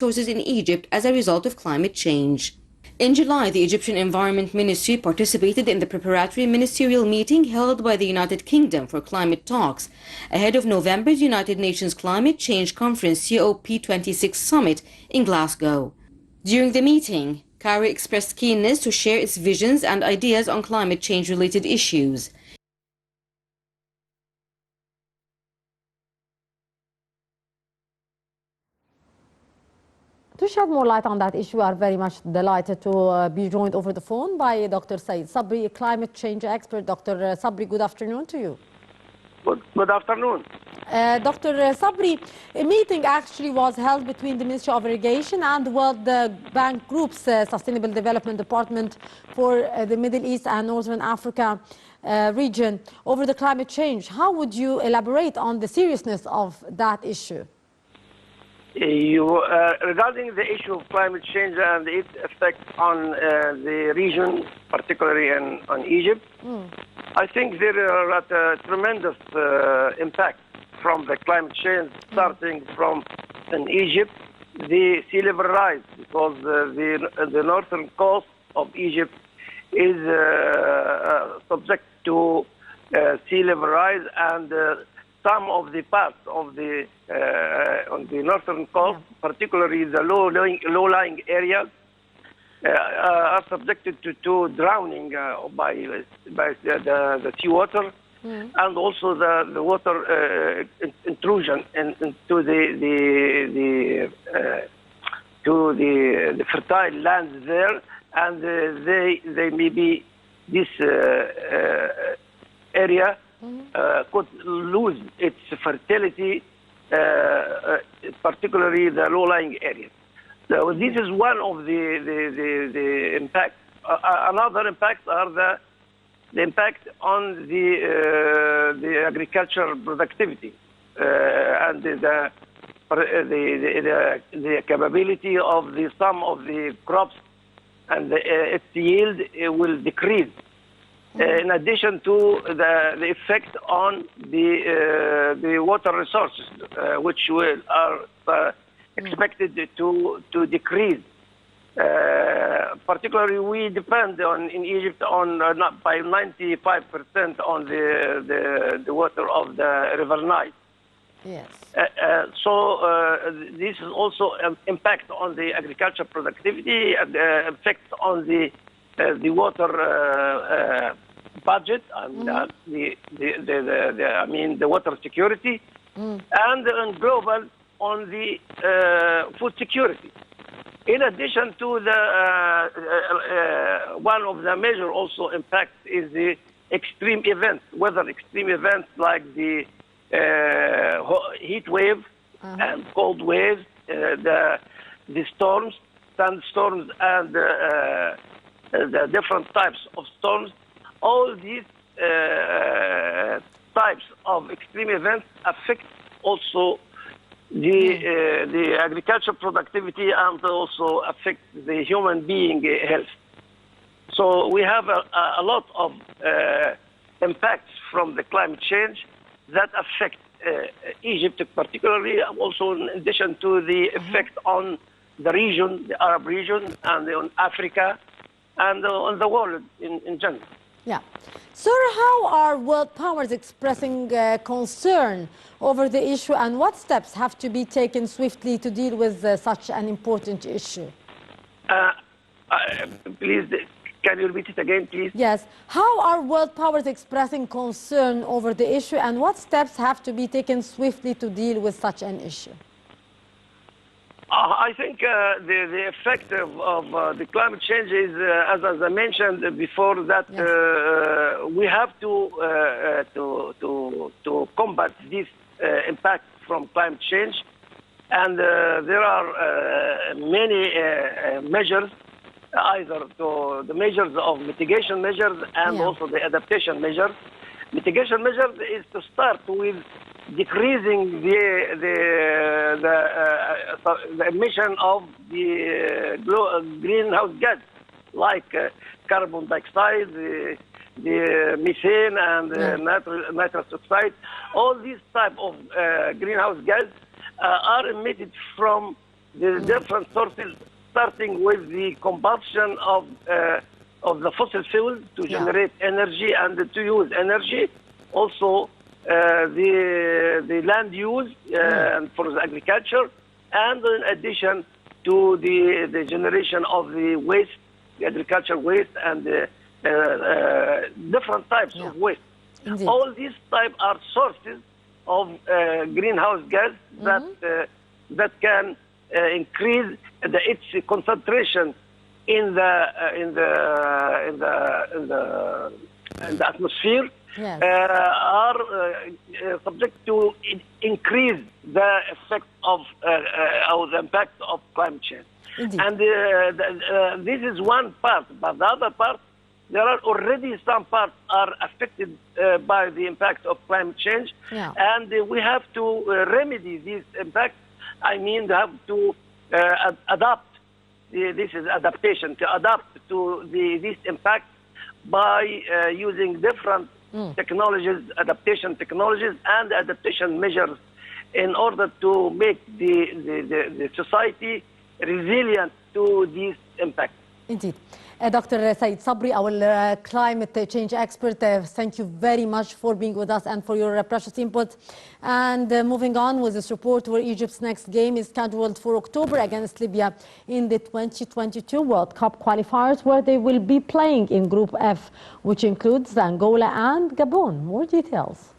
resources in Egypt as a result of climate change. In July, the Egyptian Environment Ministry participated in the preparatory ministerial meeting held by the United Kingdom for climate talks ahead of November's United Nations Climate Change Conference COP26 summit in Glasgow. During the meeting, Cairo expressed keenness to share its visions and ideas on climate change-related issues. To shed more light on that issue, we are very much delighted to be joined over the phone by Dr. Said Sabry, a climate change expert. Dr. Sabry, good afternoon to you. Good afternoon. Dr. Sabry, a meeting actually was held between the Ministry of Irrigation and the World Bank Group's Sustainable Development Department for the Middle East and Northern Africa region over the climate change. How would you elaborate on the seriousness of that issue? Regarding the issue of climate change and its effect on the region, particularly on Egypt, I think there are a tremendous impact from the climate change, starting from in Egypt, the sea level rise, because the northern coast of Egypt is subject to sea level rise, and some of the parts of the on the northern coast, particularly the low-lying areas, are subjected to drowning by the seawater, and also the water intrusion into the fertile lands there, and they may be this area could lose its fertility, particularly the low-lying areas. So this is one of the impacts. Another impacts are the impact on the agricultural productivity and the capability of some of the crops, and its yield will decrease. In addition to the effect on the water resources, which are expected to decrease. Particularly, we depend in Egypt on by 95% on the water of the River Nile. Yes. So this is also an impact on the agricultural productivity and effect on the water budget and the water security, and global on the food security. In addition to the one of the major also impacts is the extreme events, weather extreme events like the heat wave and cold waves, the storms, sandstorms, and the different types of storms. All these types of extreme events affect also the agricultural productivity, and also affect the human being health. So we have a lot of impacts from the climate change that affect Egypt particularly, also in addition to the effect on the region, the Arab region, and on Africa, and on the world in general. Yeah. Sir, how are world powers expressing concern over the issue, and what steps have to be taken swiftly to deal with such an important issue? Please, can you repeat it again, please? Yes. How are world powers expressing concern over the issue, and what steps have to be taken swiftly to deal with such an issue? I think the effect of the climate change is, as I mentioned before, that we have to combat this impact from climate change, and there are many measures, either the measures of mitigation measures and also the adaptation measures. Mitigation measures is to start with decreasing the emission of the greenhouse gas, like carbon dioxide, the methane, and nitrous oxide. All these type of greenhouse gas are emitted from the different sources, starting with the combustion of the fossil fuels to generate energy and to use energy. Also, the land use for the agriculture, and in addition to the generation of the waste, the agriculture waste, and different types of waste. Indeed. All these types are sources of greenhouse gas that can increase its concentration in the atmosphere. Yes. Are subject to increase the effect of or the impact of climate change. Indeed. And this is one part, but the other part, there are already some parts are affected by the impact of climate change, and we have to remedy these impacts. I mean, they have to adapt. This is adaptation, to adapt to this impact by using different technologies, adaptation technologies, and adaptation measures in order to make the society resilient to these impacts. Indeed. Dr. Said Sabry, our climate change expert, thank you very much for being with us and for your precious input. And moving on with this report, where Egypt's next game is scheduled for October against Libya in the 2022 World Cup qualifiers, where they will be playing in Group F, which includes Angola and Gabon. More details.